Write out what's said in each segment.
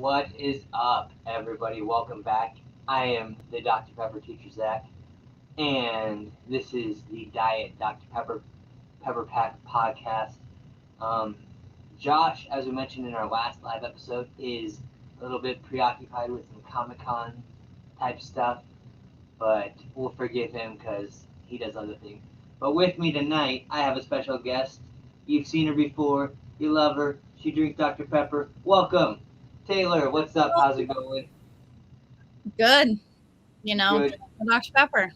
What is up, everybody? Welcome back. I am the Dr. Pepper teacher, Zach, and this is the Diet Dr. PepperPack podcast. Um, Josh, as we mentioned in our last live episode, is a little bit preoccupied with some Comic Con type stuff, but we'll forgive him because he does other things. But with me tonight, I have a special guest. You've seen her before. You love her. She drinks Dr. Pepper. Welcome, Taylor. What's up? How's it going? Good. Good. Dr. Pepper.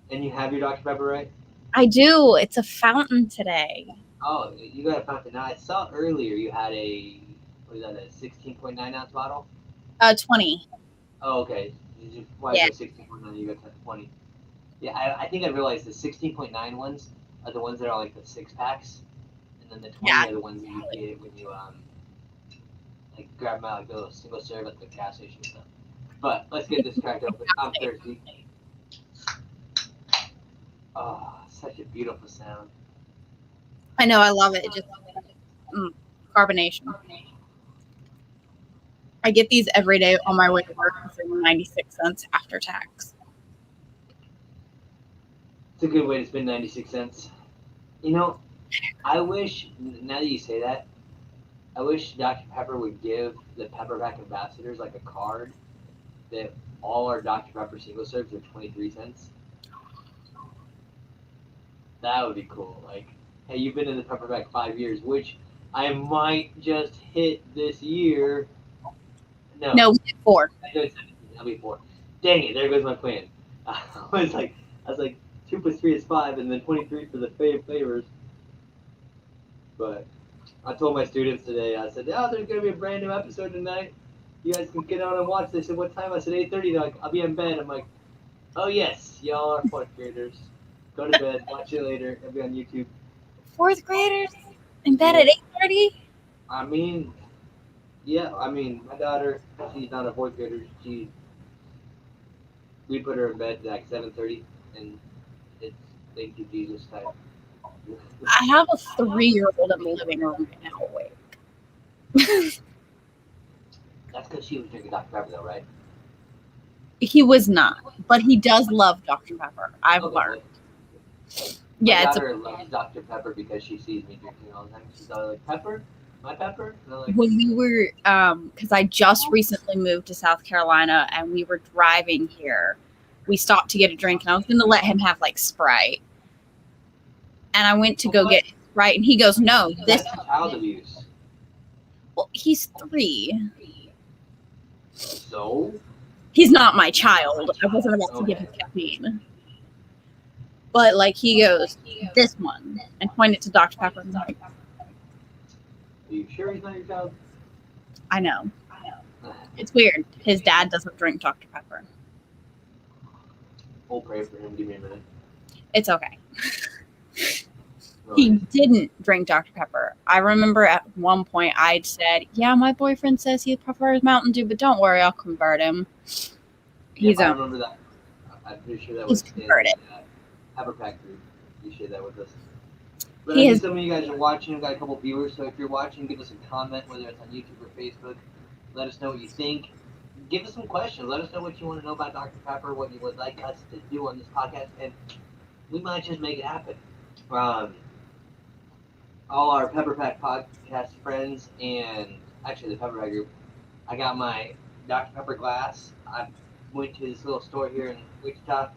And you have your Dr. Pepper, right? I do. It's a fountain today. Oh, you got a fountain. Now, I saw earlier you had what is that, a 16.9 ounce bottle? 20. Oh, okay. You just wanted Yeah. the 16.9, you got the 20. Yeah, I think I realized the 16.9 ones are the ones that are like the six packs, and then the 20 are the ones that you get when you like grab them out like a little single serve at the gas station and stuff. But let's get this cracked open. I'm thirsty. Oh, such a beautiful sound. I know. I love it. It just carbonation. I get these every day on my way to work for 96 cents after tax. It's a good way to spend 96 cents. You know, I wish, now that you say that, I wish Dr. Pepper would give the PepperPack ambassadors like a card that all our Dr. Pepper single serves are 23 cents. That would be cool. Like, hey, you've been in the PepperPack 5 years, which I might just hit this year. No, 4. I'll be 4. Dang it, there goes my plan. I was like 2 plus 3 is 5, and then 23 for the flavors. But I told my students today, I said, oh, there's going to be a brand new episode tonight. You guys can get on and watch. They said, what time? I said, 8:30. They're like, I'll be in bed. I'm like, oh, yes, y'all are 4th graders. Go to bed. Watch it later. It'll be on YouTube. 4th graders? In bed at 8:30? I mean, yeah. I mean, my daughter, she's not a 4th grader. We put her in bed at like 7:30, and it's thank you, Jesus time. I have a 3-year-old in the living room right now awake. That's because she was drinking Dr. Pepper, though, right? He was not, but he does love Dr. Pepper. I've learned. My daughter loves Dr. Pepper because she sees me drinking all the time. She's always like, Pepper? My Pepper? And I'm like, when we were, because I just recently moved to South Carolina and we were driving here, we stopped to get a drink and I was going to let him have like Sprite. And I went to go get Sprite and he goes, no, this. That's child abuse. Well, he's 3. So? He's not my child. I wasn't about to give him caffeine. But like he goes, this one, and pointed to Dr. Pepper and like, are you sure he's not your child? I know. It's weird. His dad doesn't drink Dr. Pepper. We'll pray for him. Give me a minute. It's okay. He didn't drink Dr. Pepper. I remember at one point I'd said, yeah, my boyfriend says he prefers Mountain Dew, but don't worry, I'll convert him. I remember that. I'm pretty sure that was converted. PepperPack group. You shared that with us. But I know some of you guys are watching. We've got a couple viewers, so if you're watching, give us a comment, whether it's on YouTube or Facebook. Let us know what you think. Give us some questions. Let us know what you want to know about Dr. Pepper, what you would like us to do on this podcast, and we might just make it happen. All our PepperPack podcast friends and actually the PepperPack group, I got my Dr. Pepper glass. I went to this little store here in Wichita.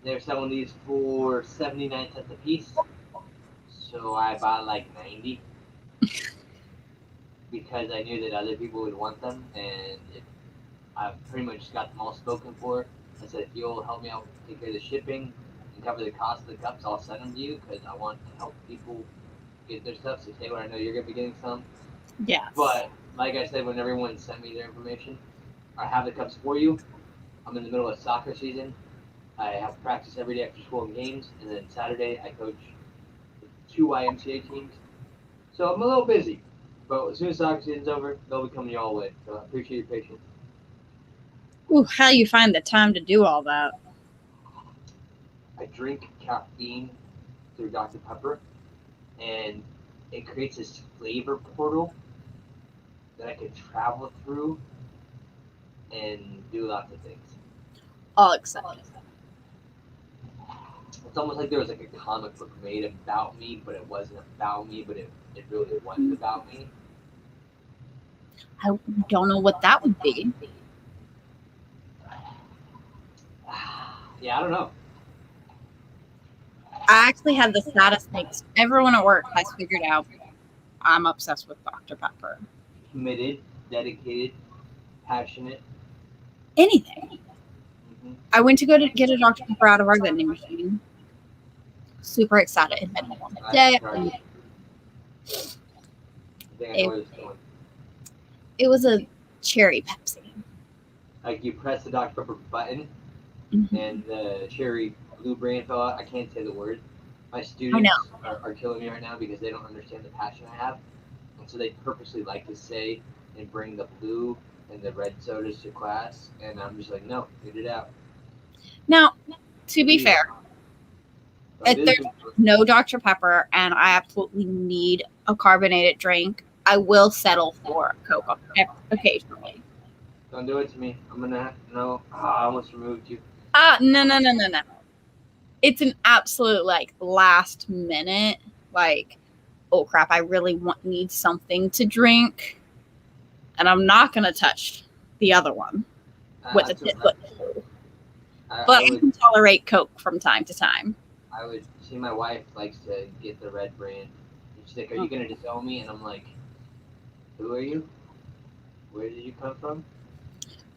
They're selling these for 79 cents a piece. So I bought like 90 because I knew that other people would want them, and I pretty much got them all spoken for. I said, if you'll help me out, take care of the shipping and cover the cost of the cups, I'll send them to you because I want to help people get their stuff. So Taylor, I know you're going to be getting some. Yes. But like I said, when everyone sent me their information, I have the cups for you. I'm in the middle of soccer season. I have practice every day after school and games, and then Saturday I coach 2 YMCA teams. So I'm a little busy, but as soon as soccer season's over, they'll be coming y'all way. So I appreciate your patience. Ooh, how do you find the time to do all that? I drink caffeine through Dr. Pepper, and it creates this flavor portal that I can travel through and do lots of things. All excited. It's almost like there was like a comic book made about me, but it wasn't about me, but it really wasn't about me. I don't know what that would be. Yeah, I don't know. I actually had the saddest things. Everyone at work has figured out I'm obsessed with Dr. Pepper. Committed, dedicated, passionate. Anything. Mm-hmm. I went to go to get a Dr. Pepper out of our vending machine. Super excited. It had been a long day. It was a cherry Pepsi. Like you press the Dr. Pepper button, Mm-hmm. and the cherry blue brand fell out. I can't say the word. My students are killing me right now because they don't understand the passion I have, and so they purposely like to say and bring the blue and the red sodas to class, and I'm just like, no, get it out. Now, to be fair, if there's no Dr. Pepper and I absolutely need a carbonated drink, I will settle for a Coke occasionally. Don't do it to me. I'm gonna no. I almost removed you. No. It's an absolute like last minute, like, oh crap, I really need something to drink, and I'm not gonna touch the other one with the foot. But I can tolerate Coke from time to time. I would see my wife likes to get the red brand. And she's like, "Are you gonna disown me?" And I'm like, "Who are you? Where did you come from?"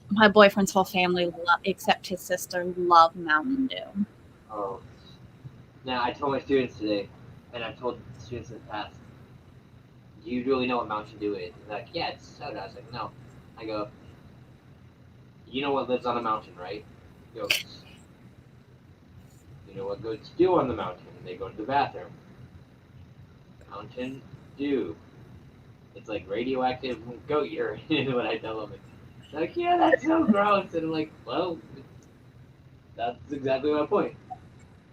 My boyfriend's whole family, except his sister, love Mountain Dew. Oh. Now, I told my students today, and I've told students in the past, do you really know what Mountain Dew is? And they're like, yeah, it's soda. I was like, no. I go, you know what lives on a mountain, right? Goats. You know what goats do on the mountain? They go to the bathroom. Mountain Dew. It's like radioactive goat urine is what I tell them. They're like, yeah, that's so gross. And I'm like, well, that's exactly my point.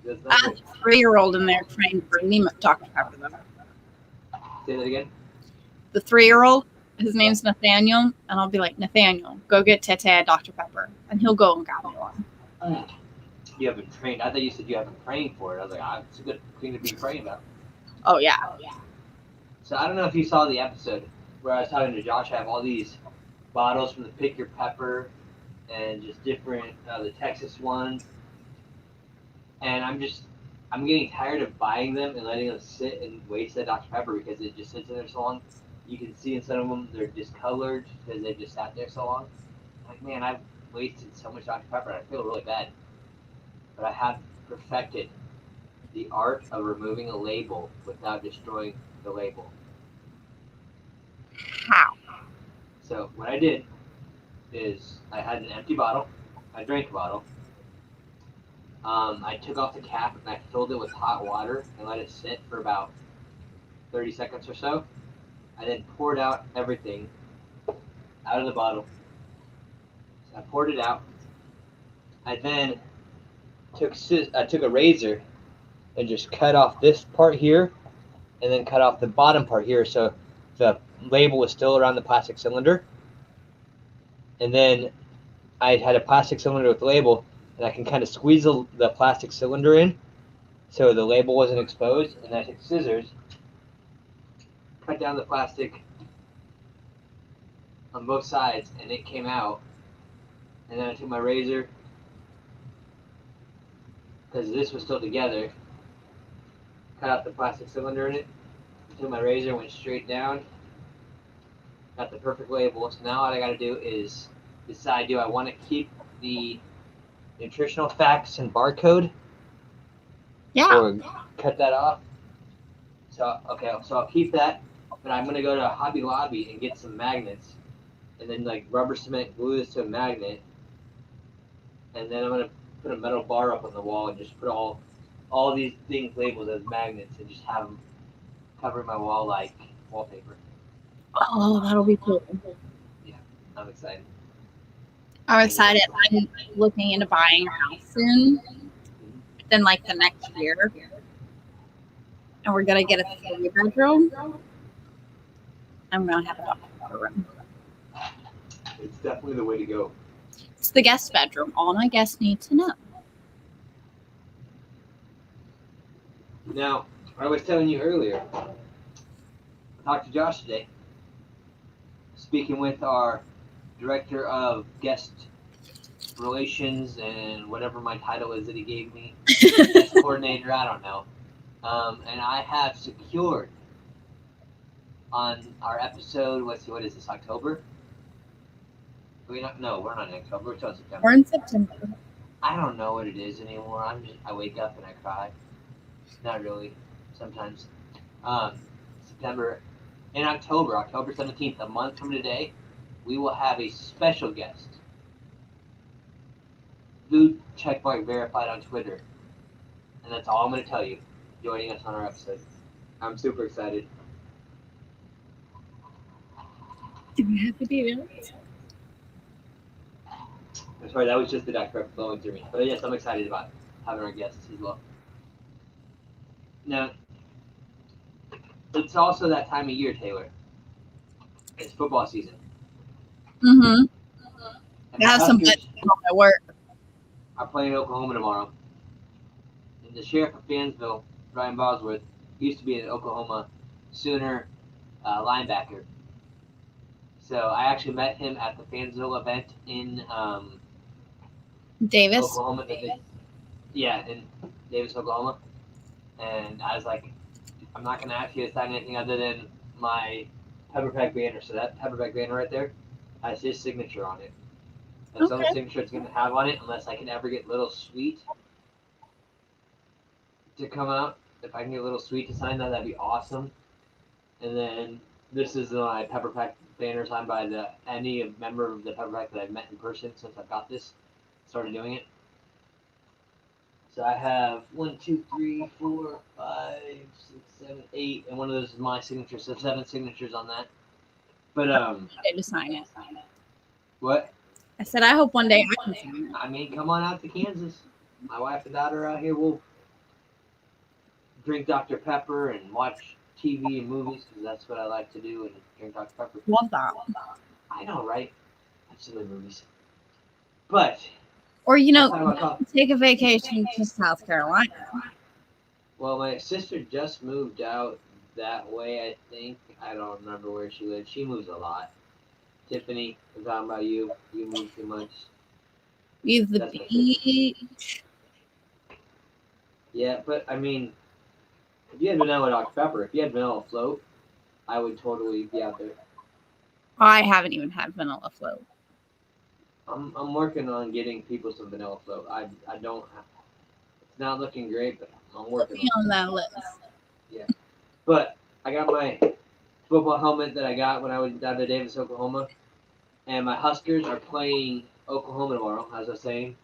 I have a 3-year-old in there trying to bring me Dr. Pepper, though. Say that again? The 3-year-old, his name's Nathaniel, and I'll be like, Nathaniel, go get Tete Dr. Pepper. And he'll go and grab me one. You haven't trained. I thought you said you have been praying for it. I was like, it's a good thing to be praying about. Oh, yeah. So I don't know if you saw the episode where I was talking to Josh. I have all these bottles from the Pick Your Pepper and just different, the Texas ones. And I'm getting tired of buying them and letting them sit and waste that Dr. Pepper because it just sits in there so long. You can see in some of them they're discolored because they just sat there so long. Like, man, I've wasted so much Dr. Pepper and I feel really bad. But I have perfected the art of removing a label without destroying the label. How? So what I did is I had an empty bottle, a drink bottle. I took off the cap and I filled it with hot water and let it sit for about 30 seconds or so. I then poured out everything out of the bottle. So I poured it out. I then took a razor and just cut off this part here and then cut off the bottom part here so the label was still around the plastic cylinder. And then I had a plastic cylinder with the label, and I can kind of squeeze the plastic cylinder in so the label wasn't exposed. And I took scissors, cut down the plastic on both sides, and it came out. And then I took my razor, because this was still together, cut out the plastic cylinder in it, took my razor, went straight down, got the perfect label. So now all I got to do is decide, do I want to keep the nutritional facts and barcode? Yeah. Or cut that off? So, okay, so I'll keep that, but I'm going to go to Hobby Lobby and get some magnets, and then like rubber cement glue this to a magnet, and then I'm going to put a metal bar up on the wall and just put all these things labeled as magnets and just have them covering my wall like wallpaper. Oh, that'll be cool. Yeah, I'm excited. I'm excited. I'm looking into buying a house soon. Then, like the next year, and we're gonna get a 3-bedroom. I'm gonna have a Dr. Pepper room. It's definitely the way to go. It's the guest bedroom. All my guests need to know. Now, I was telling you earlier, I talked to Josh today, speaking with our director of guest relations and whatever my title is that he gave me, guest coordinator, I don't know. And I have secured on our episode, what is this, October? We're not in October, we're still in September. We're in September. I don't know what it is anymore. I wake up and I cry. Not really, sometimes. September, in October 17th, a month from today, we will have a special guest. Blue checkmark verified on Twitter. And that's all I'm going to tell you, joining us on our episode. I'm super excited. Do we have to do it? I'm sorry, that was just the Dr. Pepper flowing through me. But yes, I'm excited about having our guests as well. Now, it's also that time of year, Taylor. It's football season. Mm-hmm. And I have some budget on my work. are playing Oklahoma tomorrow. And the sheriff of Fansville, Brian Bosworth, used to be an Oklahoma Sooner linebacker. So I actually met him at the Fansville event in Davis. Oklahoma. In Davis, Oklahoma. And I was like, I'm not going to ask you to sign anything other than my PepperPack banner. So that PepperPack banner right there has his signature on it. That's the only signature it's going to have on it, unless I can ever get Little Sweet to come out. If I can get Little Sweet to sign that, that'd be awesome. And then this is my PepperPack banner signed by any member of the PepperPack that I've met in person since I've got this, started doing it. So I have 1, 2, 3, 4, 5, 6, 7, 8, and one of those is my signature. So 7 signatures on that. But to sign it. What? I said I hope one day I can sign it. I mean, come on out to Kansas. My wife and daughter out here will drink Dr. Pepper and watch TV and movies because that's what I like to do, and drink Dr. Pepper. Love that. I know, right? Watch some of the movies. But or take a vacation to South Carolina. Well, my sister just moved out that way, I think. I don't remember where she lives. She moves a lot. Tiffany, I'm talking about you. You move too much. Use the beach. Yeah, but I mean, if you had vanilla Dr. Pepper, if you had vanilla float, I would totally be out there. I haven't even had vanilla float. I'm working on getting people some vanilla float. I don't have, it's not looking great, but I'm working on that list. Yeah. But I got my football helmet that I got when I was down to Davis, Oklahoma. And my Huskers are playing Oklahoma tomorrow, as I was saying.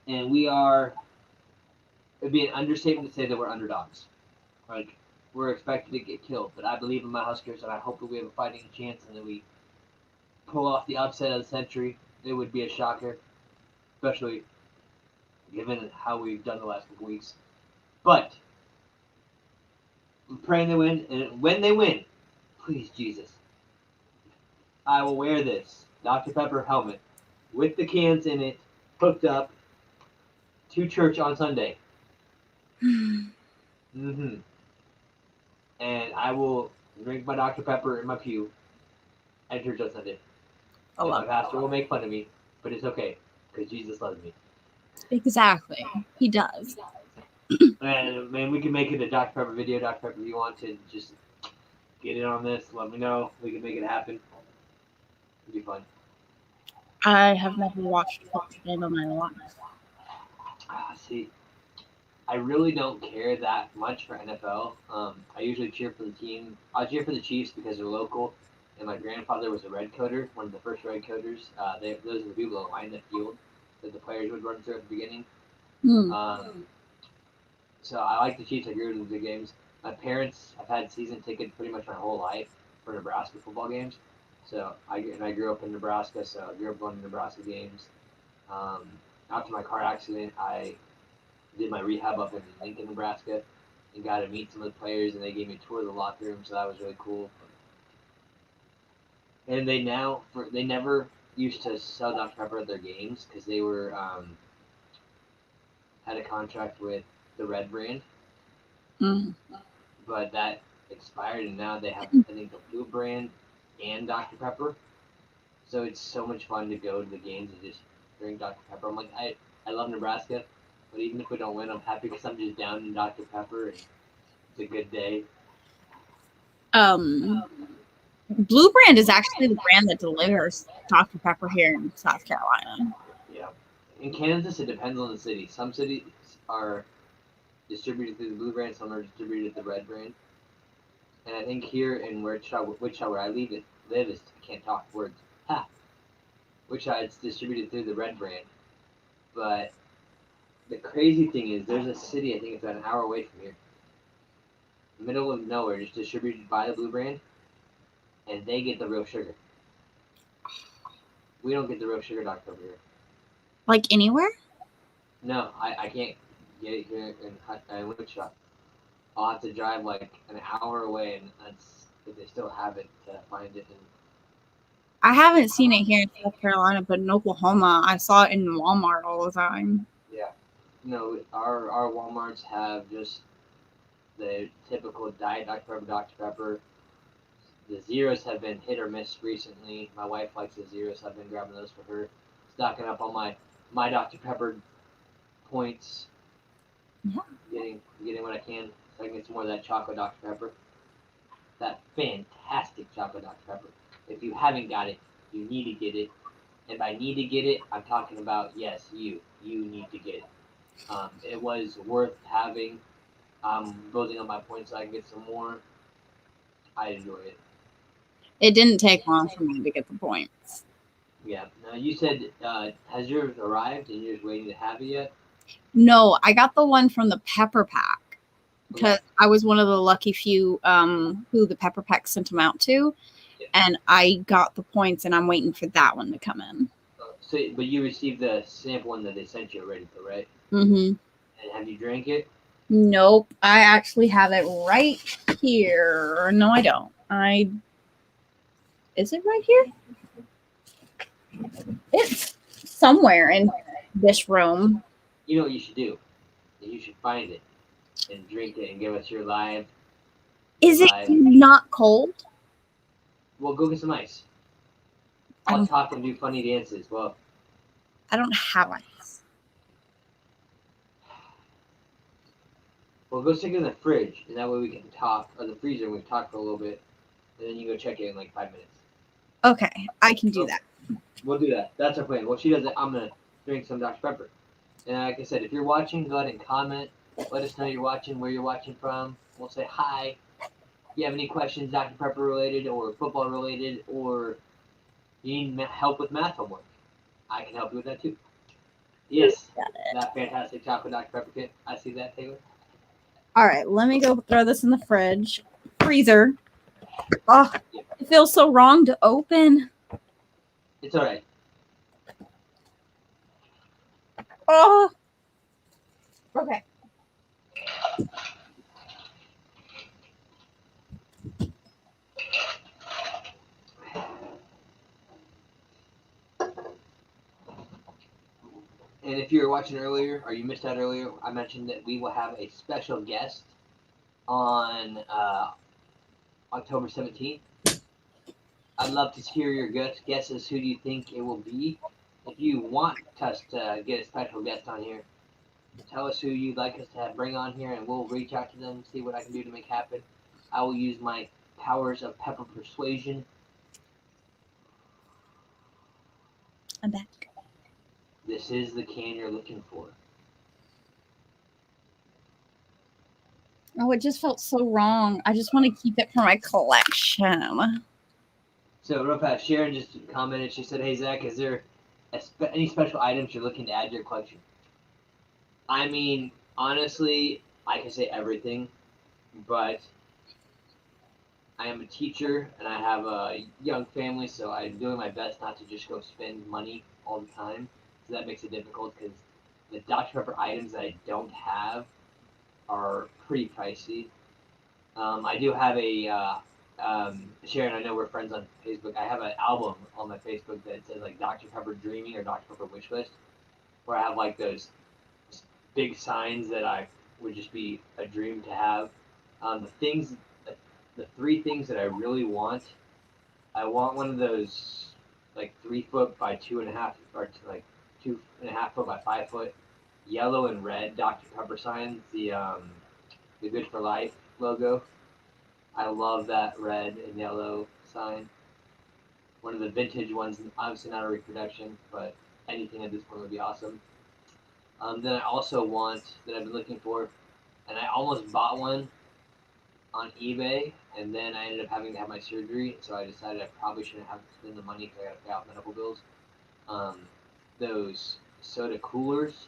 And it'd be an understatement to say that we're underdogs. Like, we're expected to get killed. But I believe in my Huskers, and I hope that we have a fighting chance and that we pull off the upset of the century. It would be a shocker, especially given how we've done the last couple weeks. But I'm praying they win, and when they win, please, Jesus, I will wear this Dr. Pepper helmet with the cans in it, hooked up to church on Sunday. And I will drink my Dr. Pepper in my pew at church on Sunday. And my pastor will make fun of me, but it's okay because Jesus loves me. Exactly, he does. And man, we can make it a Dr. Pepper video. Dr. Pepper, if you want to just get in on this, let me know. We can make it happen. It'd be fun. I have never watched football game in my life. See, I really don't care that much for NFL. I usually cheer for the team. I cheer for the Chiefs because they're local, and my grandfather was a red coder, one of the first red coders. Those are the people that line the field that the players would run through at the beginning. So I like the Chiefs. I grew into the games. My parents have had season tickets pretty much my whole life for Nebraska football games. So I grew up in Nebraska, so I grew up going to Nebraska games. After my car accident, I did my rehab up in Lincoln, Nebraska, and got to meet some of the players, and they gave me a tour of the locker room, so that was really cool. And they never used to sell Dr Pepper at their games because they were had a contract with the Red brand, Mm. but that expired, and now they have I think the Blue brand and Dr Pepper. So it's so much fun to go to the games and just drink Dr Pepper. I'm like I love Nebraska, but even if we don't win, I'm happy because I'm just down in Dr Pepper and it's a good day. Um, Blue Brand is actually the brand that delivers Dr. Pepper here in South Carolina. Yeah. In Kansas, it depends on the city. Some cities are distributed through the Blue brand, some are distributed through the Red brand. And I think here in Wichita where I live is I can't talk words. Ha. Wichita, it's distributed through the Red brand. But the crazy thing is, there's a city I think it's about an hour away from here, middle of nowhere, just distributed by the Blue brand, and they get the real sugar. We don't get the real sugar Dr Pepper here. Like anywhere? No, I can't get it here in Wichita. I'll have to drive like an hour away, and that's if they still have it to find it. And I haven't seen it here in South Carolina, but in Oklahoma, I saw it in Walmart all the time. yeah, no, our WalMarts have just the typical diet Dr Pepper. The zeros have been hit or miss recently. My wife likes the zeros, so I've been grabbing those for her, stocking up on my Dr Pepper points, Yeah. getting what I can, so I can get some more of that chocolate Dr Pepper. That fantastic chocolate Dr Pepper. If you haven't got it, you need to get it. And by need to get it, I'm talking about yes, you need to get it. It was worth having. Building up my points so I can get some more. I enjoy it. It didn't take long for me to get the points. Yeah. Now you said has yours arrived and you're just waiting to have it yet? No, I got the one from the PepperPack because Okay. I was one of the lucky few who the PepperPack sent them out to, Yeah. and I got the points, and I'm waiting for that one to come in. So, but you received the sample one that they sent you already, though, right? Mm-hmm. And have you drank it? Nope, I actually have it right here. No, I don't. Is it right here? It's somewhere in this room. You know what you should do? You should find it and drink it and give us your live. Is it not cold? Well, go get some ice. I'll talk and do funny dances. Well, I don't have ice. Well, go stick it in the fridge, and that way we can talk, or the freezer, and we can talk for a little bit, and then you go check it in like 5 minutes. Okay, I can do that. We'll do that. That's our plan. Well, she does it. I'm gonna drink some Dr Pepper. And like I said, if you're watching, go ahead and comment. Let us know you're watching, where you're watching from. We'll say hi. If you have any questions, Dr Pepper related, or football related, or you need help with math homework, I can help you with that too. Yes, that fantastic chocolate Dr Pepper kit. I see that, Taylor. All right, let me go throw this in the freezer. Oh, it feels so wrong to open. It's all right. Oh, okay. And if you were watching earlier, or you missed out earlier, I mentioned that we will have a special guest on October 17th. I'd love to hear your guesses. Who do you think it will be? If you want us to get a special guest on here, tell us who you'd like us to bring on here, and we'll reach out to them, see what I can do to make happen. I will use my powers of pepper persuasion. I'm back. This is the can you're looking for. Oh, it just felt so wrong. I just want to keep it for my collection. So real fast, Sharon just commented. She said, "Hey Zach, is there any special items you're looking to add to your collection?" I mean, honestly, I can say everything, but I am a teacher and I have a young family, so I'm doing my best not to just go spend money all the time. So that makes it difficult because the Dr. Pepper items that I don't have are pretty pricey. I do have Sharon, I know we're friends on Facebook. I have an album on my Facebook that says like Dr. Pepper Dreaming or Dr. Pepper Wish List, where I have like those big signs that I would just be a dream to have. The things, the three things that I really want. I want one of those like 3 foot by 2.5 or like 2.5 foot by 5 foot yellow and red Dr. Pepper signs. The Good for Life logo. I love that red and yellow sign. One of the vintage ones, obviously not a reproduction, but anything at this point would be awesome. Then I also want that I've been looking for, and I almost bought one on eBay, and then I ended up having to have my surgery, so I decided I probably shouldn't have to spend the money because I got to pay out medical bills. Um, those soda coolers,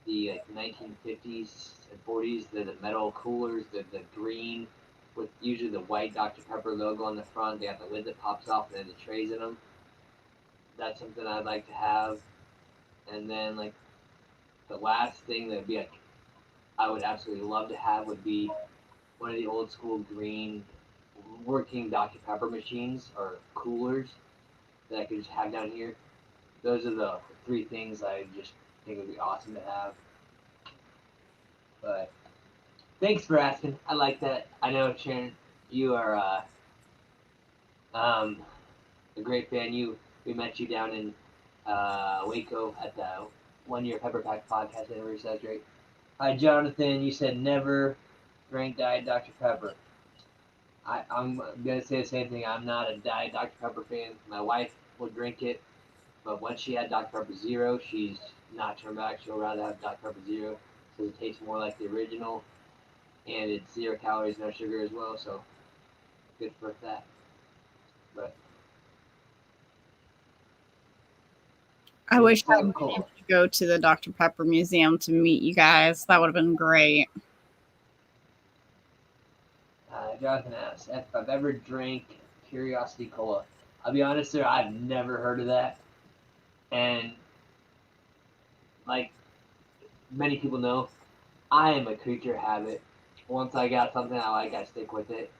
the like 1950s and 40s, the metal coolers, the green with usually the white Dr. Pepper logo on the front. They have the lid that pops off and then the trays in them. That's something I'd like to have. And then like the last thing that would be like I would absolutely love to have would be one of the old school green working Dr. Pepper machines or coolers that I could just have down here. Those are the three things I just think would be awesome to have. But thanks for asking. I like that. I know Sharon, you are um, a great fan. We met you down in Waco at the 1 year PepperPack podcast anniversary. That's great. Hi, Jonathan. You said never drank Diet Dr. Pepper. I'm gonna say the same thing. I'm not a Diet Dr. Pepper fan. My wife will drink it, but once she had Dr. Pepper Zero, she's not turned back. She'll rather have Dr. Pepper Zero because it tastes more like the original, and it's 0 calories, no sugar as well. So good for that. But I wish I'd been cool. able to go to the Dr. Pepper Museum to meet you guys. That would have been great. Jonathan asks if I've ever drank Curiosity Cola. I'll be honest, sir, I've never heard of that, and like many people know, I am a creature of habit. Once I got something I like, I stick with it.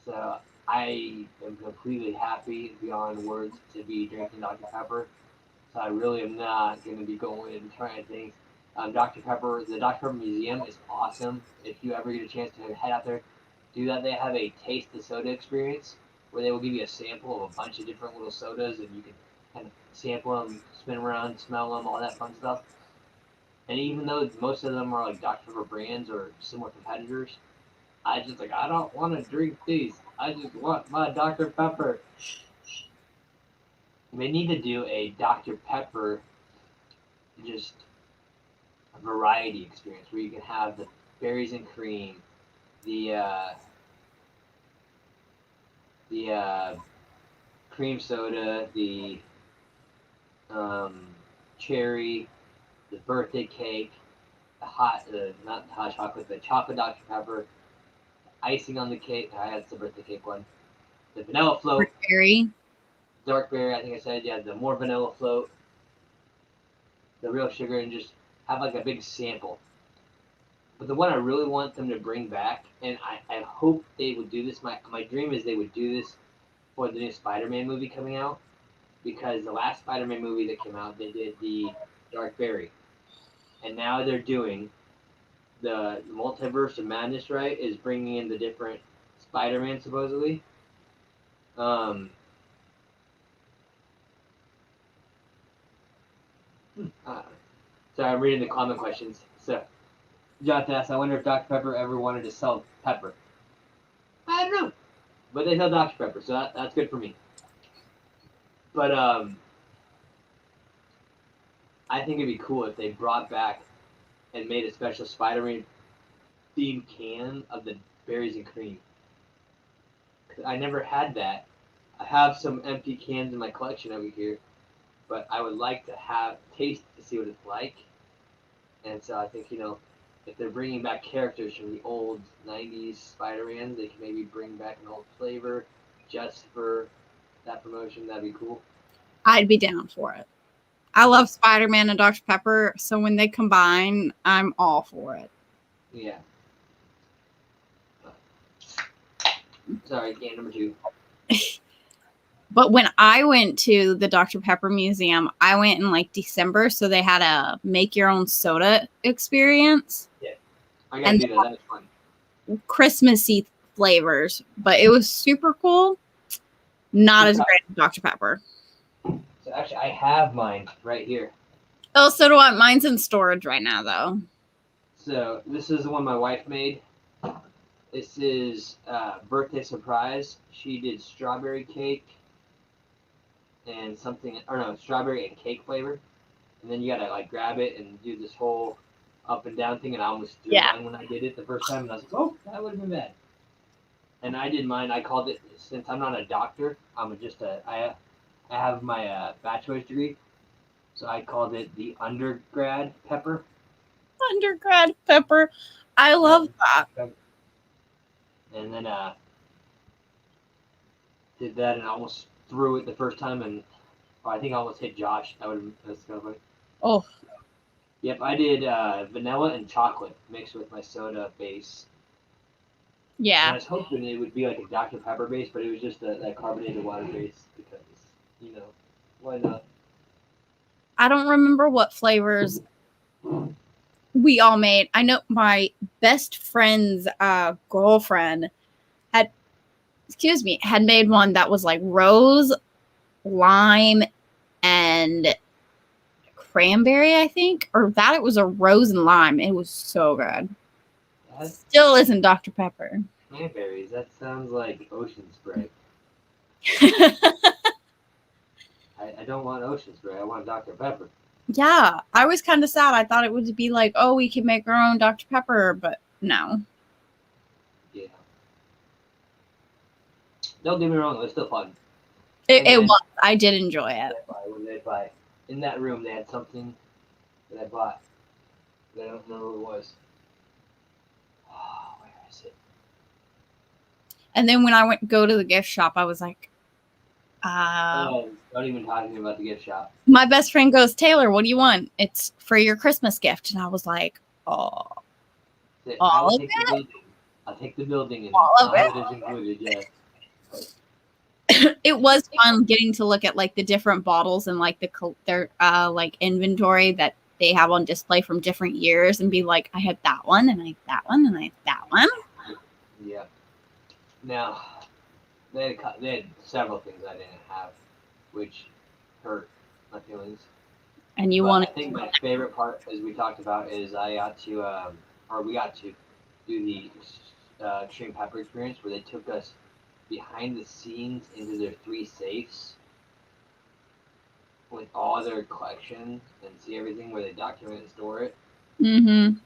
So I am completely happy beyond words to be drinking Dr. Pepper. So I really am not going to be going and trying things. Dr. Pepper, the Dr. Pepper Museum is awesome. If you ever get a chance to head out there, do that. They have a taste the soda experience where they will give you a sample of a bunch of different little sodas and you can kind of sample them, spin around, smell them, all that fun stuff. And even though most of them are like Dr. Pepper brands or similar competitors, I just like I don't want to drink these. I just want my Dr. Pepper. They need to do a Dr. Pepper just variety experience where you can have the berries and cream, the the cream soda, the um, cherry, the birthday cake, the hot, not the hot chocolate, the chocolate Dr. Pepper, icing on the cake. I had the birthday cake one. The vanilla float, Berry. dark berry. I think I said yeah. The more vanilla float, the real sugar, and just have like a big sample. But the one I really want them to bring back, and I hope they would do this. My dream is they would do this for the new Spider-Man movie coming out, because the last Spider-Man movie that came out, they did the dark berry, and now they're doing the multiverse of madness. Right, is bringing in the different Spider-Man supposedly. Um, uh, so I'm reading the comment questions. So Jonathan asks, I wonder if Dr. Pepper ever wanted to sell pepper. I don't know, but they sell Dr. Pepper, so that's good for me. But I think it'd be cool if they brought back and made a special Spider-Man themed can of the berries and cream. I never had that. I have some empty cans in my collection over here, but I would like to have taste to see what it's like. And so I think if they're bringing back characters from the old '90s Spider-Man, they can maybe bring back an old flavor just for that promotion. That'd be cool. I'd be down for it. I love Spider-Man and Dr. Pepper, so when they combine, I'm all for it. Yeah. Sorry, can number 2. But when I went to the Dr. Pepper Museum, I went in like December, so they had a make your own soda experience. Yeah, I gotta do that. That was fun. Christmassy flavors, but it was super cool. Not as great as Dr. Pepper. So actually, I have mine right here. Oh, so do I. Mine's in storage right now, though. So this is the one my wife made. This is birthday surprise. She did strawberry cake and something, or no, strawberry and cake flavor. And then you gotta like grab it and do this whole up and down thing. And I almost threw mine when I did it the first time, and I was like, oh, that would have been bad. And I did mine. I called it, since I'm not a doctor, I have my bachelor's degree, so I called it the undergrad pepper. Undergrad pepper. I love that. And then did that and almost threw it the first time, and I think I almost hit Josh. That's kind of funny. Oh. Yep, I did vanilla and chocolate mixed with my soda base. Yeah. And I was hoping it would be like a Dr. Pepper base, but it was just that carbonated water base because, why not? I don't remember what flavors we all made. I know my best friend's girlfriend had made one that was like rose, lime, and cranberry, I think. Or that it was a rose and lime. It was so good. Still isn't Dr. Pepper. Cranberries, that sounds like ocean spray. I don't want ocean spray. I want Dr. Pepper. Yeah, I was kind of sad. I thought it would be like, oh, we can make our own Dr. Pepper, but no. Yeah. Don't get me wrong, it was still fun. It was. I did enjoy it. In that room, they had something that I bought. I don't remember what it was. Oh, where is it? And then when I go to the gift shop, I was like, don't even talk to me about the gift shop. My best friend goes, Taylor, what do you want? It's for your Christmas gift. And I was like, oh, all of it? I'll take the building and all of it is included, yeah. It was fun getting to look at like the different bottles and like their like inventory that they have on display from different years and be like, I had that one and I had that one and I had that one. Yeah. Now, they had several things I didn't have, which hurt my feelings. And I think my favorite part, as we talked about, is we got to do the Extreme Pepper experience where they took us behind the scenes into their 3 safes with all their collections and see everything where they document and store it. Mm-hmm.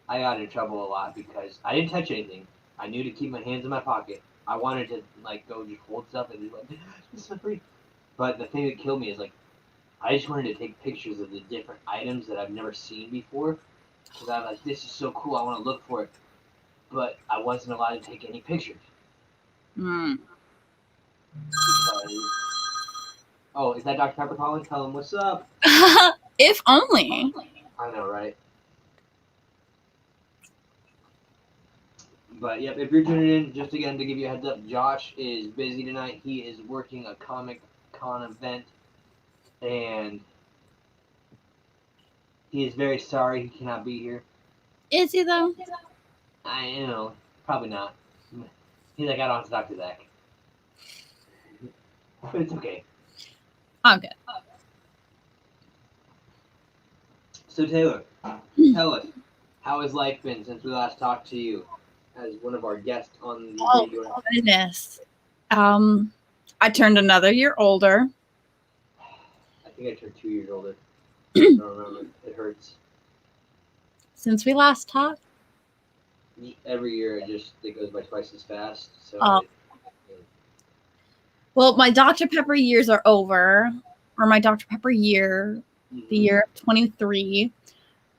I got in trouble a lot because I didn't touch anything. I knew to keep my hands in my pocket. I wanted to like go just hold stuff and be like, this is free. But the thing that killed me is like, I just wanted to take pictures of the different items that I've never seen before. Because I was like, this is so cool. I want to look for it. But I wasn't allowed to take any pictures. Mm. Because... Oh, is that Dr. Pepper calling? Tell him what's up. If only. I know, right? But yep, if you're tuning in, just again to give you a heads up, Josh is busy tonight. He is working a Comic-Con event, and he is very sorry he cannot be here. Is he though? I know, probably not. He's like, I don't have to talk to Zach. But it's okay. I'm good. So Taylor, tell us, how has life been since we last talked to you as one of our guests on the radio? Oh goodness. I turned another year older. I think I turned 2 years older. I don't remember. It hurts. Since we last talked? Every year it goes by twice as fast. So well, my Dr. Pepper years are over. Or my Dr. Pepper year, the year of 23.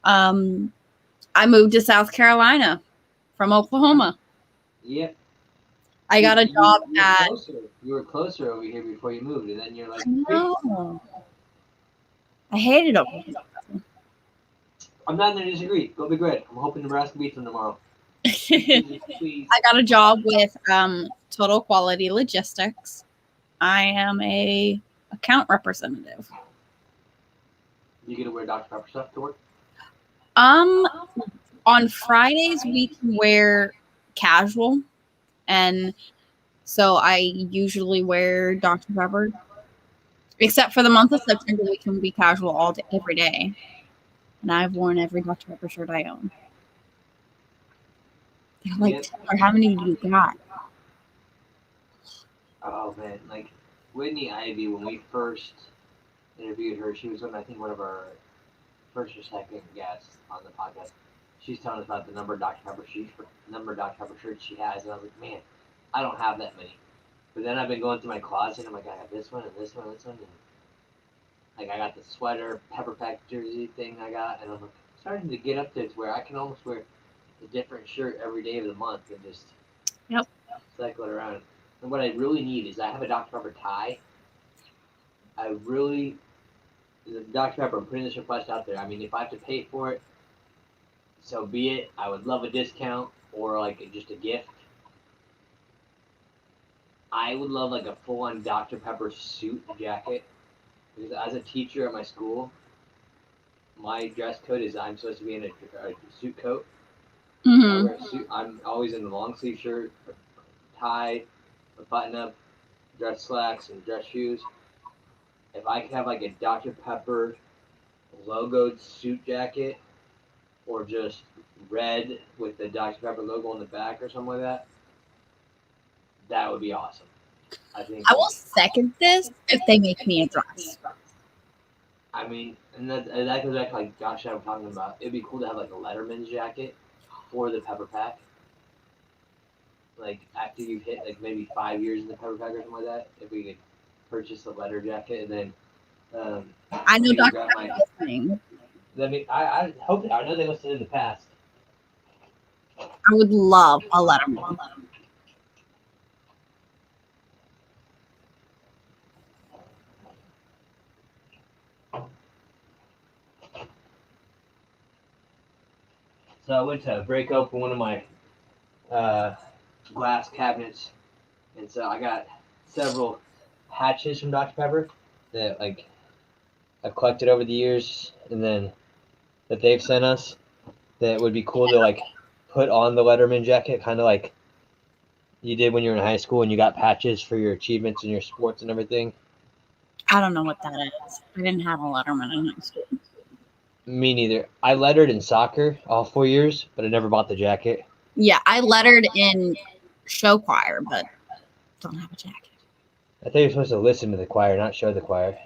I moved to South Carolina from Oklahoma. Yep. I got a job at... You were closer over here before you moved, and then you're like... No. I hated Oklahoma. I'm not going to disagree. Go Big Red. I'm hoping Nebraska beats them tomorrow. I Please. got a job with Total Quality Logistics. I am a account representative. You get to wear Dr. Pepper stuff to work? On Fridays we can wear casual, and so I usually wear Dr. Pepper. Except for the month of September, we can be casual all day, every day. And I've worn every Dr. Pepper shirt I own. They're like, Yep. Taylor, how many do you got? Oh, man. Like, Whitney Ivy, when we first interviewed her, she was I think one of our first or second guests on the podcast. She's telling us about the number of Dr. Pepper shirts she has, and I was like, man, I don't have that many. But then I've been going through my closet, and I'm like, I have this one and this one and this one, and like I got the sweater PepperPack jersey thing I got, and I'm like starting to get up there to where I can almost wear a different shirt every day of the month and just cycle it around. And what I really need is I have a Dr. Pepper tie. The Dr. Pepper, I'm putting this request out there. I mean, if I have to pay for it, so be it. I would love a discount or like just a gift. I would love like a full-on Dr. Pepper suit jacket because as a teacher at my school, my dress code is I'm supposed to be in a suit coat. I wear a suit. I'm always in a long sleeve shirt, a tie, a button up, dress slacks, and dress shoes. If I could have like a Dr. Pepper logoed suit jacket, or just red with the Dr. Pepper logo on the back or something like that, that would be awesome. I will second this if they make me a dress. I mean, and that goes back to like Josh and I were talking about. It'd be cool to have like a Letterman's jacket for the PepperPack. Like after you've hit like maybe 5 years in the PepperPack or something like that, if we could purchase a letter jacket and then I know Dr. Pepper listening. I hope I know they listened in the past. I would love a Letterman. So I went to break open one of my glass cabinets, and so I got several patches from Dr. Pepper that like I've collected over the years, and then that they've sent us that would be cool to like put on the Letterman jacket, kind of like you did when you were in high school and you got patches for your achievements in your sports and everything. I don't know what that is. I didn't have a Letterman in high school. Me neither. I lettered in soccer all 4 years, but I never bought the jacket. Yeah, I lettered in show choir, but don't have a jacket. I think you're supposed to listen to the choir, not show the choir.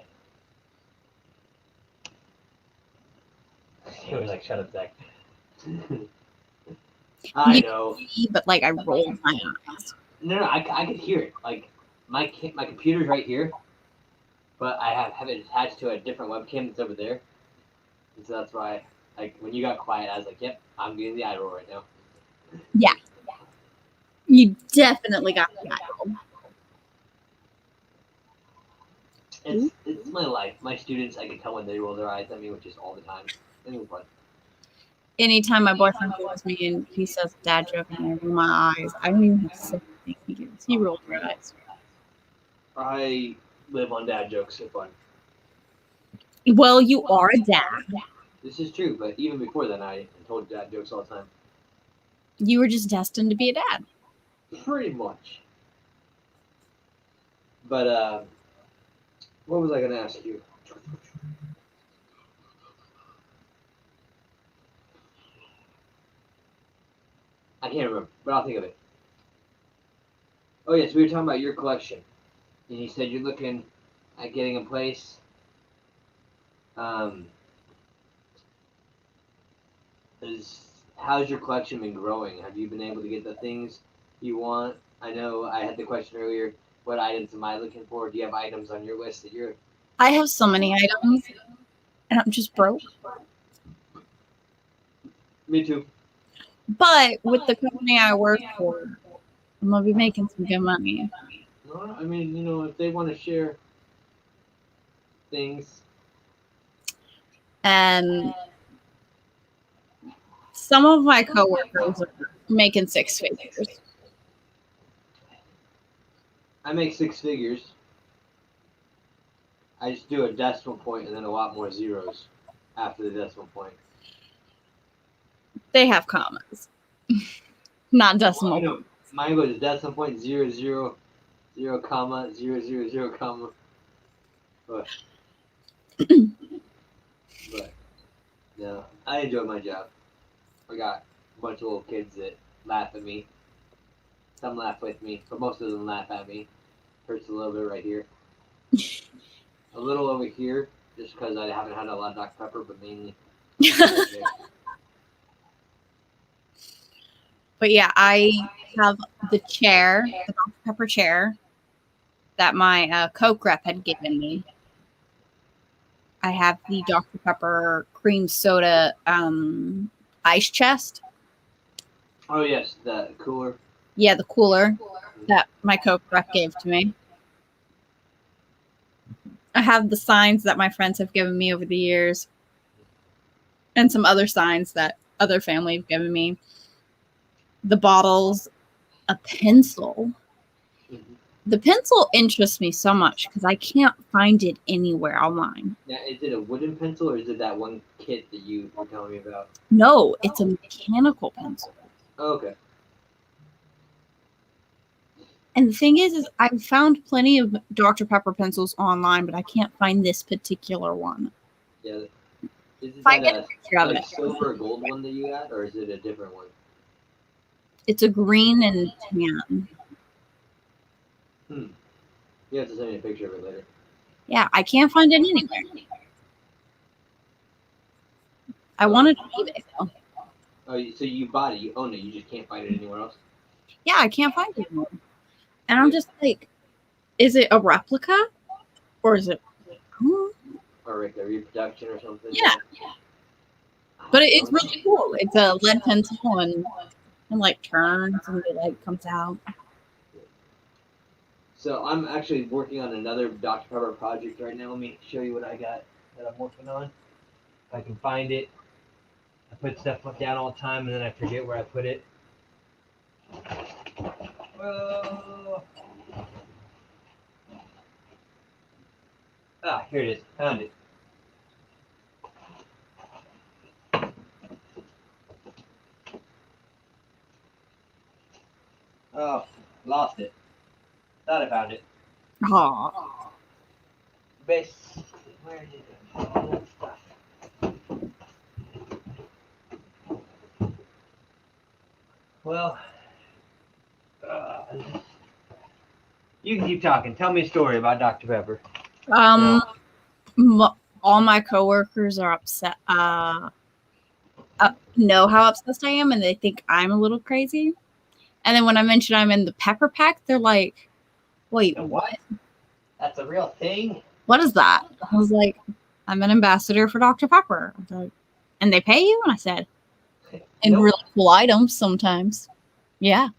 He was like, shut up, Zach. I know. But like I rolled my eyes. No, I could hear it. Like my computer's right here, but I have it attached to a different webcam that's over there. And so that's why, like, when you got quiet, I was like, yep, I'm getting the eye roll right now. Yeah. You definitely got the eye roll. It's my life. My students, I can tell when they roll their eyes at me, which is all the time. It was fun. Anytime my boyfriend calls me and he says dad joke and I roll my eyes, I don't even have to say anything. He rolls my eyes. I live on dad jokes. They're fun. Well, you are a dad. This is true, but even before then, I told dad jokes all the time. You were just destined to be a dad. Pretty much. But, what was I going to ask you? I can't remember, but I'll think of it. Oh, yes, we were talking about your collection. And you said you're looking at getting a place. How's your collection been growing? Have you been able to get the things you want? I know I had the question earlier, what items am I looking for? Do you have items on your list that you're... I have so many items, and I'm just broke. Me too. But with the company I work for, I'm going to be making some good money. Well, I mean, you know, if they want to share things. And some of my coworkers are making six figures. I make six figures. I just do a decimal point and then a lot more zeros after the decimal point. They have commas, not decimal. I know. Mine goes decimal point 000, comma 000, comma. But no, I enjoy my job. I got a bunch of little kids that laugh at me. Some laugh with me, but most of them laugh at me. Hurts a little bit right here. A little over here, just because I haven't had a lot of Dr. Pepper, but mainly. But yeah, I have the chair, the Dr. Pepper chair that my Coke rep had given me. I have the Dr. Pepper cream soda ice chest. Oh, yes, the cooler. Yeah, the cooler that my Coke rep gave to me. I have the signs that my friends have given me over the years. And some other signs that other family have given me. The bottles, a pencil. Mm-hmm. The pencil interests me so much because I can't find it anywhere online. Now, is it a wooden pencil or is it that one kit that you were telling me about? No, it's a mechanical pencil. Oh, okay. And the thing is I've found plenty of Dr. Pepper pencils online, but I can't find this particular one. Yeah. Is it that a silver or gold one that you got, or is it a different one? It's a green and tan. You have to send me a picture of it later. Yeah, I can't find it anywhere. I wanted to eat it though. Oh, so you bought it, you own it, you just can't find it anywhere else? Yeah, I can't find it anymore. And I'm just like, is it a replica? Or is it... Or like a reproduction or something? Yeah. But it's really cool. It's a lead pencil and like turns and it like comes out. So I'm actually working on another Dr. Pepper project right now. Let me show you what I got that I'm working on. If I can find it. I put stuff down all the time and then I forget where I put it. Whoa. Ah, here it is. Found it. Oh, lost it. Thought I found it. Aww. Base. Where did it go? Well, you can keep talking. Tell me a story about Dr. Pepper. All my coworkers are upset. Know how obsessed I am, and they think I'm a little crazy. And then when I mention I'm in the PepperPack, they're like, "Wait, what? That's a real thing? What is that?" I was like, "I'm an ambassador for Dr. Pepper." Like, and they pay you? And I said, "And Nope. really cool items sometimes." Yeah.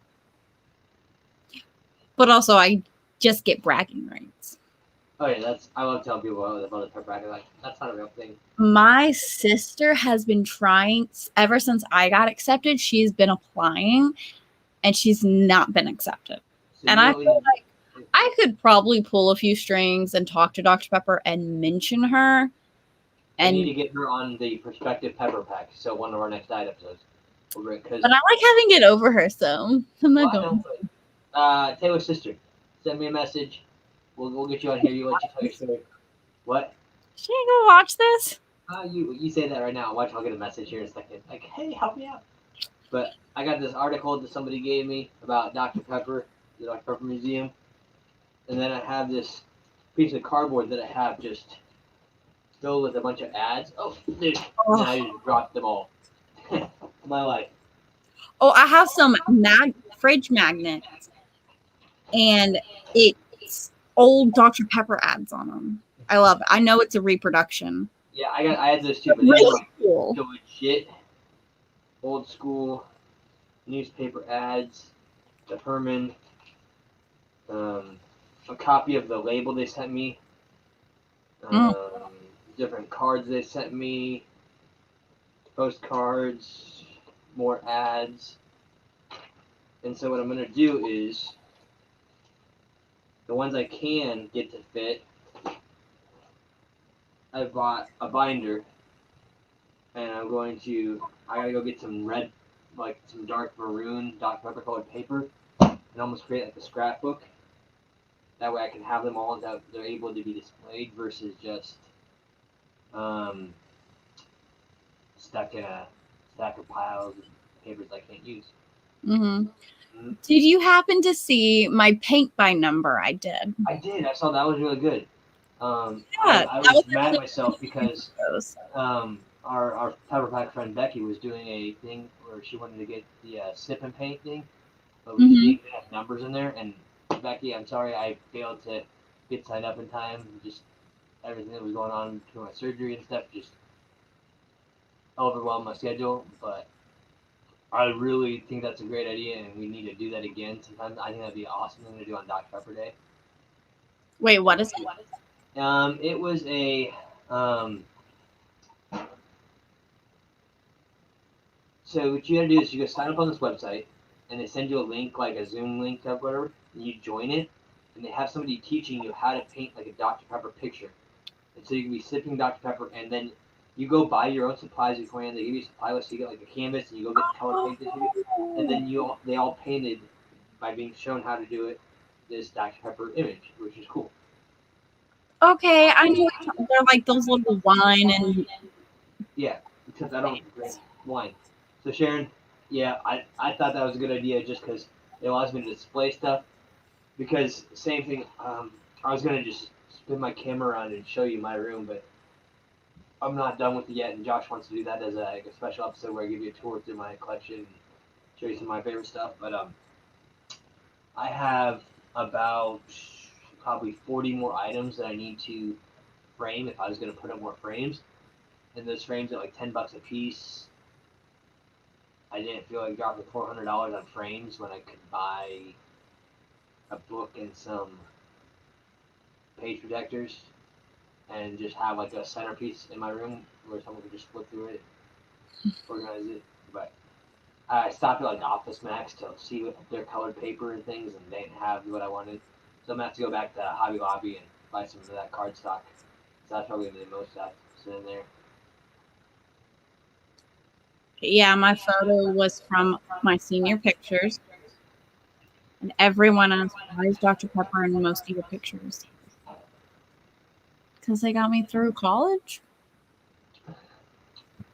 But also, I just get bragging rights. Oh yeah, I love telling people about the PepperPack. Like, that's not a real thing. My sister has been trying ever since I got accepted. She's been applying, and she's not been accepted. So and I feel like I could probably pull a few strings and talk to Dr. Pepper and mention her. And you need to get her on the prospective PepperPack. So one of our next episodes. But I like having it over her, so I'm not going to. Taylor's sister, send me a message. We'll get you on here. You let you tell your story. What? She ain't gonna watch this. You say that right now. Watch, I'll get a message here in a second. Like, hey, help me out. But I got this article that somebody gave me about Dr. Pepper, the Dr. Pepper Museum, and then I have this piece of cardboard that I have just filled with a bunch of ads. Oh, dude! And I just dropped them all. My life. Oh, I have some fridge magnets, and it's old Dr. Pepper ads on them. I love it. I know it's a reproduction. Yeah, I had this stupid really cool. legit old school newspaper ads, the Herman, a copy of the label they sent me, different cards they sent me, postcards, more ads. And so what I'm going to do is, the ones I can get to fit, I bought a binder, and I gotta go get some red, like some dark maroon Dr. Pepper colored paper, and almost create like a scrapbook. That way I can have them all that they're able to be displayed versus just um, stuck in a stack of piles of papers I can't use. Mm-hmm. Mm-hmm. Did you happen to see my paint by number I did? I did. I saw that was really good. Yeah, I that was was mad at actually myself because those. our PepperPack friend Becky was doing a thing where she wanted to get the sip and paint thing, but we Mm-hmm. didn't have numbers in there. And Becky, I'm sorry, I failed to get signed up in time. Just everything that was going on to my surgery and stuff just overwhelmed my schedule. But I really think that's a great idea, and we need to do that again sometime. I think that'd be an awesome thing to do on Dr. Pepper Day. Wait, what is it? It was a so what you gotta do is you go sign up on this website, and they send you a link, like a Zoom link or whatever, and you join it, and they have somebody teaching you how to paint like a Dr. Pepper picture. And so you can be sipping Dr. Pepper, and then you go buy your own supplies beforehand. They give you a supply list, so you get like a canvas, and you go get the color paint that you, and then they all painted by being shown how to do it this Dr. Pepper image, which is cool. Okay, I know they're like those little wine and Yeah, except I don't drink wine. So Sharon, yeah, I thought that was a good idea just because it allows me to display stuff. Because same thing, I was gonna just spin my camera around and show you my room, but I'm not done with it yet. And Josh wants to do that as like a special episode where I give you a tour through my collection and show you some of my favorite stuff. But I have about probably 40 more items that I need to frame if I was gonna put up more frames. And those frames are like $10 a piece. I didn't feel like dropping $400 on frames when I could buy a book and some page protectors and just have like a centerpiece in my room where someone could just flip through it, organize it. But I stopped at like Office Max to see what their colored paper and things, and they didn't have what I wanted. So I'm gonna have to go back to Hobby Lobby and buy some of that cardstock. So that's probably gonna be the most stuff in there. yeah, my photo was from my senior pictures, and everyone asked why is Dr. Pepper in most of your pictures? Because they got me through college.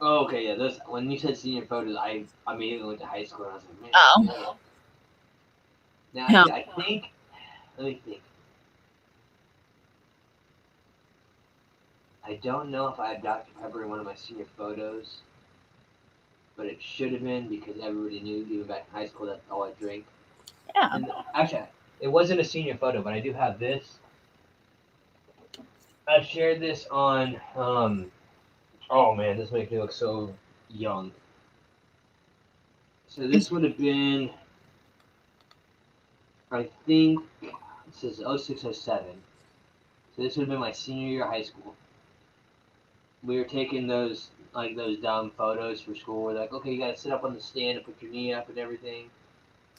Oh, okay, yeah. Those when you said senior photos, I immediately went to high school and I was like, man. Oh, Now yeah. I think. Let me think. I don't know if I had Dr. Pepper in one of my senior photos, but it should have been because everybody knew, even back in high school, that's all I drank. Yeah. And actually, it wasn't a senior photo, but I do have this. I've shared this on. Oh man, this makes me look so young. So this would have been, I think, it says 0607. So this would have been my senior year of high school. We were taking those dumb photos for school. We're like, okay, you gotta sit up on the stand and put your knee up and everything.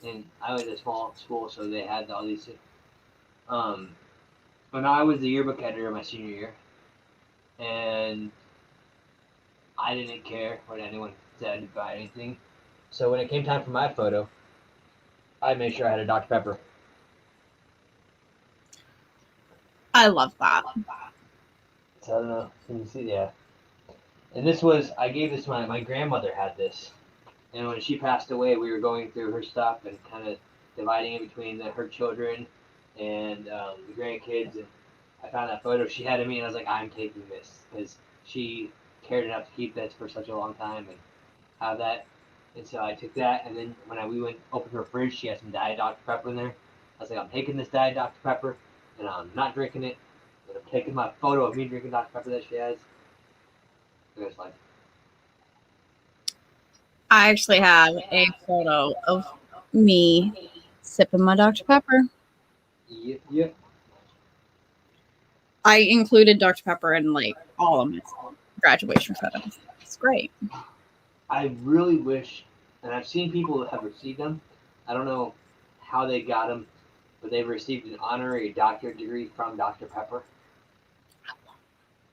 And I was at a small school, so they had all these. Um, but I was the yearbook editor my senior year, and I didn't care what anyone said about anything. So when it came time for my photo, I made sure I had a Dr. Pepper. I love that. So I don't know. Can you see? Yeah. And I gave this to my grandmother had this. And when she passed away, we were going through her stuff and kind of dividing it between her children and the grandkids. And I found that photo she had of me, and I was like, I'm taking this because she cared enough to keep this for such a long time and have that. And so I took that, and then when we went open her fridge, she had some Diet Dr. Pepper in there. I was like, I'm taking this Diet Dr. Pepper, and I'm not drinking it. And I'm taking my photo of me drinking Dr. Pepper that she has. And it's like, I actually have a photo of me sipping my Dr. Pepper. yep, yep. I included Dr. Pepper in like all of my graduation photos. It's great. I really wish And I've seen people that have received them. I don't know how they got them, but they've received an honorary doctorate degree from Dr. Pepper.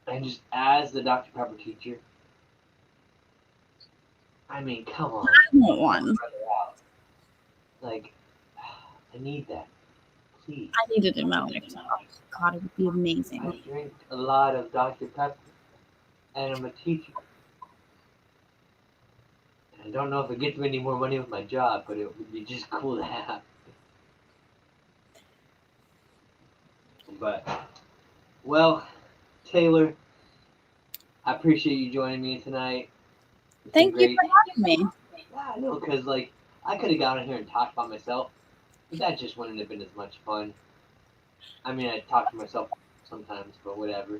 And just as the Dr. Pepper teacher, I mean, come on, I want help one. a brother out. Like, I need that, please. I need it in my life. Oh, God, it would be amazing. I drink a lot of Dr. Pepper, and I'm a teacher. And I don't know if it gets me any more money with my job, but it would be just cool to have. But, well, Taylor, I appreciate you joining me tonight. It's been Thank you great. for having me. Yeah, I know, because, like, I could have got in here and talked by myself, but that just wouldn't have been as much fun. I mean, I talk to myself sometimes, but whatever.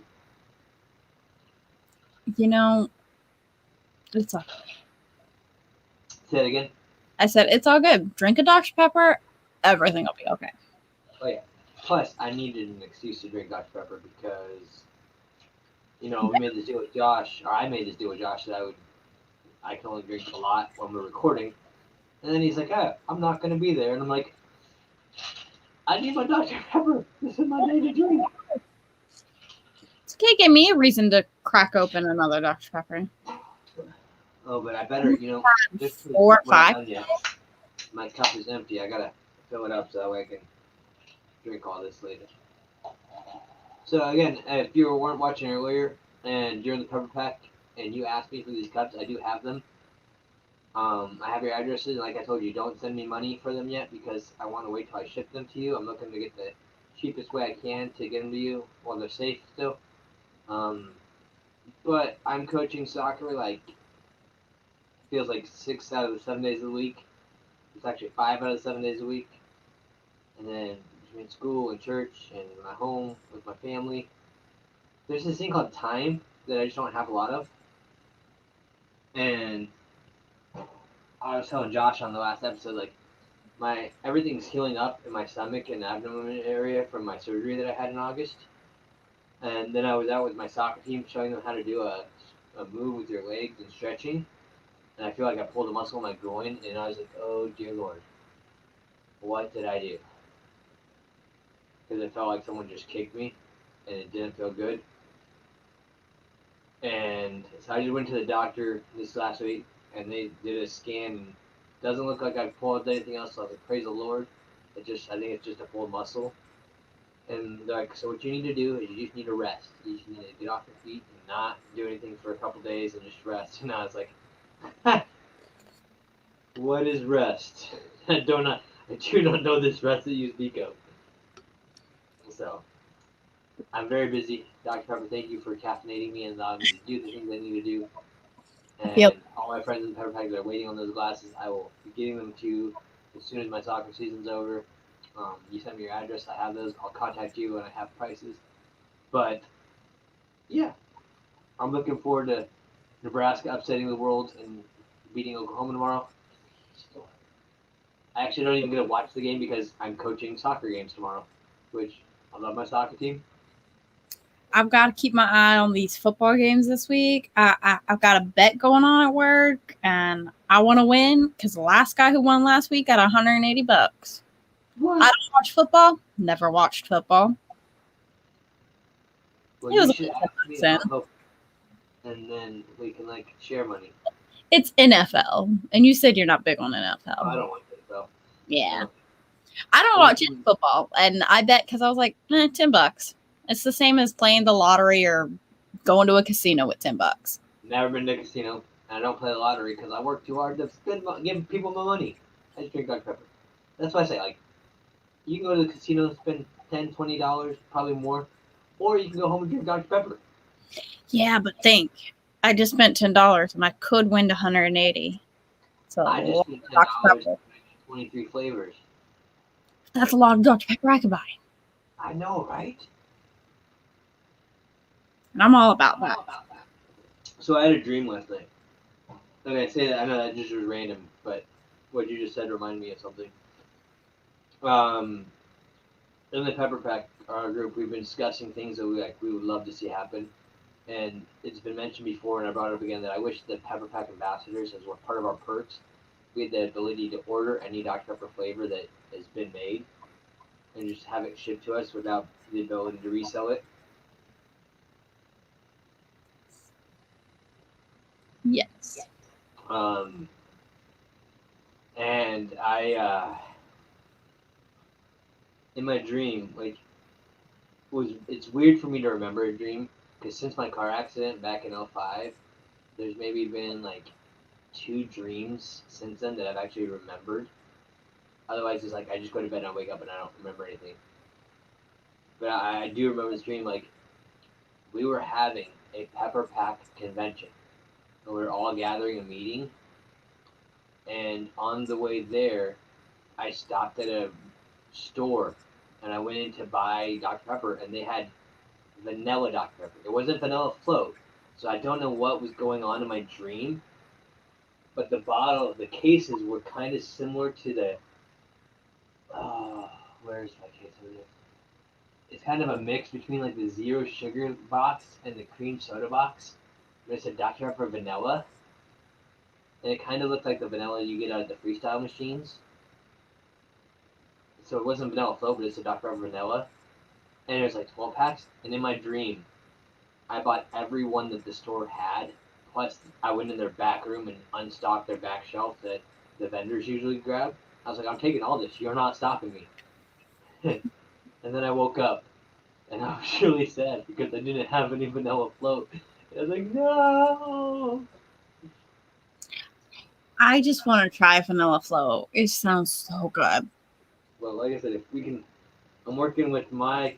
You know, it's all. Say it again. I said it's all good. Drink a Dr. Pepper, everything will be okay. Oh, yeah. Plus, I needed an excuse to drink Dr. Pepper because, we made this deal with Josh, or I made this deal with Josh that I can only drink a lot when we're recording. And then he's like, I'm not going to be there. And I'm like, I need my Dr. Pepper. This is my day to drink. It's okay. Give me a reason to crack open another Dr. Pepper. Oh, but I better, just 4 or 5. My cup is empty. I got to fill it up so that way I can drink all this later. So, again, if you weren't watching earlier and you're in the Pepper Pack and you asked me for these cups, I do have them. I have your addresses. Like I told you, don't send me money for them yet because I want to wait till I ship them to you. I'm looking to get the cheapest way I can to get them to you while they're safe still. But I'm coaching soccer feels like 6 out of the 7 days of the week. It's actually 5 out of the 7 days a week. And then between school and church and my home with my family, there's this thing called time that I just don't have a lot of. And I was telling Josh on the last episode, like, everything's healing up in my stomach and abdomen area from my surgery that I had in August. And then I was out with my soccer team showing them how to do a move with your legs and stretching. And I feel like I pulled a muscle in my groin, and I was like, oh dear Lord, what did I do? Because it felt like someone just kicked me, and it didn't feel good. And so I just went to the doctor this last week, and they did a scan, and it doesn't look like I pulled anything else, so I was like, praise the Lord. I think it's just a pulled muscle. And they're like, so what you need to do is you just need to rest. You just need to get off your feet and not do anything for a couple days and just rest. And I was like, what is rest? I do not know this rest that you speak of. So, I'm very busy. Dr. Pepper, thank you for caffeinating me and allowing me to do the things I need to do. And all my friends in the PepperPack that are waiting on those glasses, I will be getting them to you as soon as my soccer season's over. You send me your address, I have those. I'll contact you when I have prices. But, yeah, I'm looking forward to Nebraska upsetting the world and beating Oklahoma tomorrow. I actually don't even get to watch the game because I'm coaching soccer games tomorrow, which I love my soccer team. I've got to keep my eye on these football games this week. I've got a bet going on at work, and I want to win because the last guy who won last week got $180. What? I don't watch football. Never watched football. Well, you should ask me and I'll help, and then we can share money. It's NFL, and you said you're not big on NFL. Oh, I don't watch NFL. Yeah. No. I don't watch any football, and I bet because I was like, $10. It's the same as playing the lottery or going to a casino with $10. Never been to a casino, and I don't play the lottery because I work too hard to give people my money. I just drink Dr. Pepper. That's why I say, you can go to the casino and spend $10, $20, probably more, or you can go home and drink Dr. Pepper. Yeah, but think, I just spent $10 and I could win $180. So I just spent $10 for 23 flavors. That's a lot of Dr. Pepper I could buy. I know, right? And I'm all about that. So I had a dream last night. Okay, I say that, I know that just was random, but what you just said reminded me of something. In the PepperPack, our group, we've been discussing things that we would love to see happen. And it's been mentioned before, and I brought it up again, that I wish the PepperPack ambassadors, as part of our perks, we had the ability to order any Dr. Pepper flavor that has been made and just have it shipped to us without the ability to resell it. Yes. And in my dream, like, it's weird for me to remember a dream because since my car accident back in 05, there's maybe been like 2 dreams since then that I've actually remembered. Otherwise, it's like I just go to bed and I wake up and I don't remember anything. But I do remember this dream, like, we were having a PepperPack convention. And we were all gathering a meeting. And on the way there, I stopped at a store and I went in to buy Dr. Pepper, and they had vanilla Dr. Pepper. It wasn't vanilla float. So I don't know what was going on in my dream, but the cases were kind of similar to the. Where's my case over there? It's kind of a mix between like the zero sugar box and the cream soda box. But it's a Dr. Pepper vanilla, and it kind of looked like the vanilla you get out of the freestyle machines. So it wasn't vanilla flow, but it's a Dr. Pepper vanilla, and it was like 12 packs. And in my dream, I bought every one that the store had. Plus, I went in their back room and unstocked their back shelf that the vendors usually grab. I was like, I'm taking all this. You're not stopping me. And then I woke up, and I was really sad because I didn't have any vanilla float. And I was like, no. I just want to try vanilla float. It sounds so good. Well, like I said, if we can, I'm working with my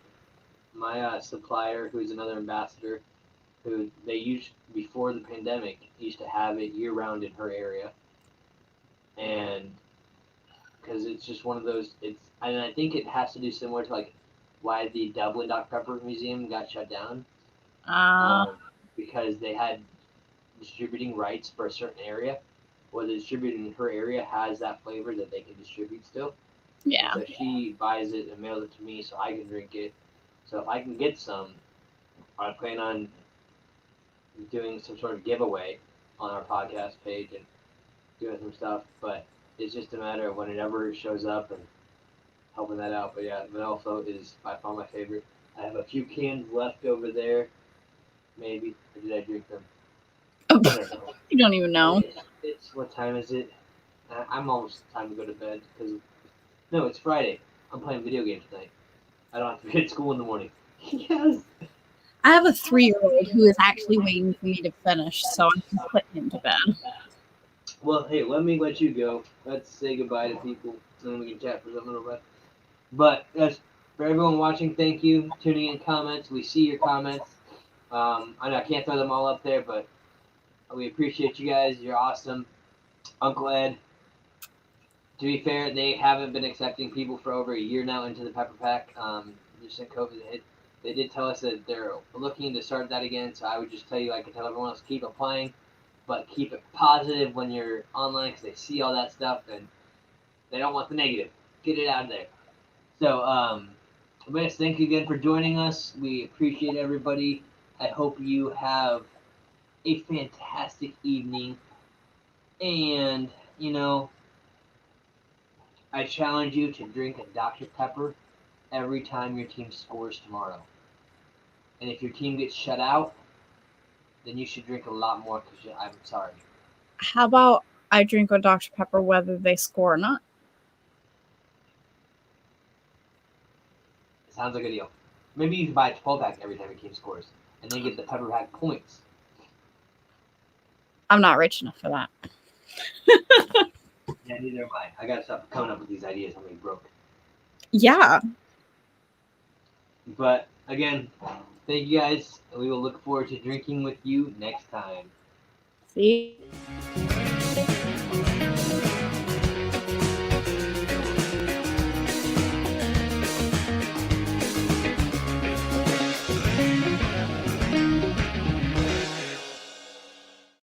supplier, who's another ambassador, who they used before the pandemic used to have it year round in her area, and because it's just one of those, and I think it has to do similar to like why the Dublin Dr. Pepper Museum got shut down, because they had distributing rights for a certain area. Well, the distributor in her area has that flavor that they can distribute still. Yeah. So she buys it and mails it to me so I can drink it. So if I can get some, I plan on doing some sort of giveaway on our podcast page and doing some stuff. But it's just a matter of when it ever shows up and helping that out. But yeah, vanilla float is by far my favorite. I have a few cans left over there, maybe. Or did I drink them? I don't know. You don't even know. It's what time is it? I'm almost time to go to bed because no, it's Friday. I'm playing video games tonight. I don't have to be at school in the morning. Yes. I have a 3-year-old who is actually waiting for me to finish so I can put him to bed. Well, hey, let me let you go. Let's say goodbye to people, and then we can chat for some little bit. But as for everyone watching, thank you. Tuning in comments. We see your comments. I know I can't throw them all up there, but we appreciate you guys. You're awesome. Uncle Ed, to be fair, they haven't been accepting people for over a year now into the PepperPack. Just since COVID hit, they did tell us that they're looking to start that again. So I would just tell you, like I tell everyone else, keep applying, but keep it positive when you're online because they see all that stuff and they don't want the negative. Get it out of there. So, Liz, thank you again for joining us. We appreciate everybody. I hope you have a fantastic evening. And, I challenge you to drink a Dr. Pepper every time your team scores tomorrow. And if your team gets shut out, then you should drink a lot more because I'm sorry. How about I drink a Dr. Pepper whether they score or not? Sounds like a deal. Maybe you can buy a 12-pack every time your team scores and then get the PepperPack points. I'm not rich enough for that. Yeah, neither am I. I gotta stop coming up with these ideas. I'm being broke. Yeah. But again, thank you guys, and we will look forward to drinking with you next time. See?